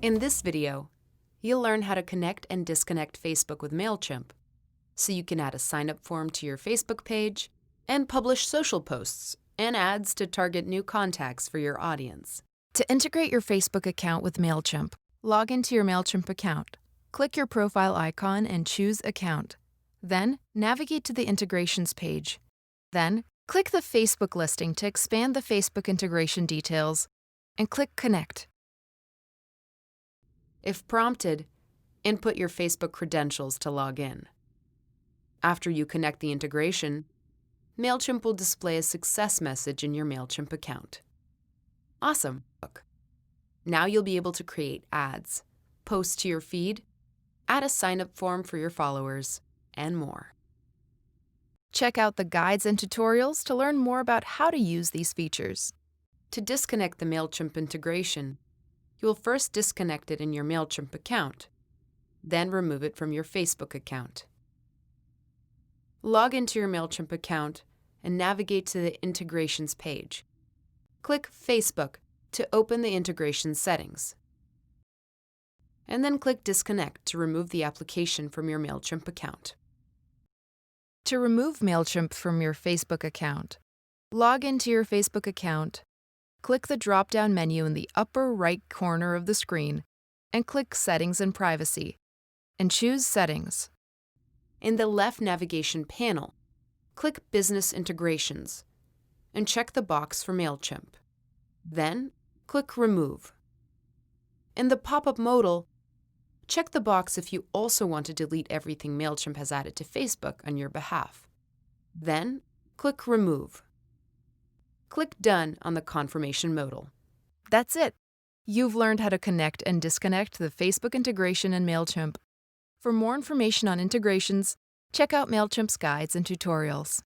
In this video, you'll learn how to connect and disconnect Facebook with MailChimp, so you can add a sign-up form to your Facebook page and publish social posts and ads to target new contacts for your audience. To integrate your Facebook account with MailChimp, log into your MailChimp account. Click your profile icon and choose Account. Then, navigate to the Integrations page. Then, click the Facebook listing to expand the Facebook integration details, and click Connect. If prompted, input your Facebook credentials to log in. After you connect the integration, MailChimp will display a success message in your MailChimp account. Awesome! Now you'll be able to create ads, post to your feed, add a sign-up form for your followers, and more. Check out the guides and tutorials to learn more about how to use these features. To disconnect the MailChimp integration, you will first disconnect it in your MailChimp account, then remove it from your Facebook account. Log into your MailChimp account and navigate to the Integrations page. Click Facebook to open the integration settings, and then click Disconnect to remove the application from your MailChimp account. To remove MailChimp from your Facebook account, log into your Facebook account, click the drop-down menu in the upper right corner of the screen, and click Settings and Privacy, and choose Settings. In the left navigation panel, click Business Integrations, and check the box for MailChimp. Then, click Remove. In the pop-up modal, check the box if you also want to delete everything MailChimp has added to Facebook on your behalf. Then, click Remove. Click Done on the confirmation modal. That's it! You've learned how to connect and disconnect the Facebook integration in MailChimp. For more information on integrations, check out MailChimp's guides and tutorials.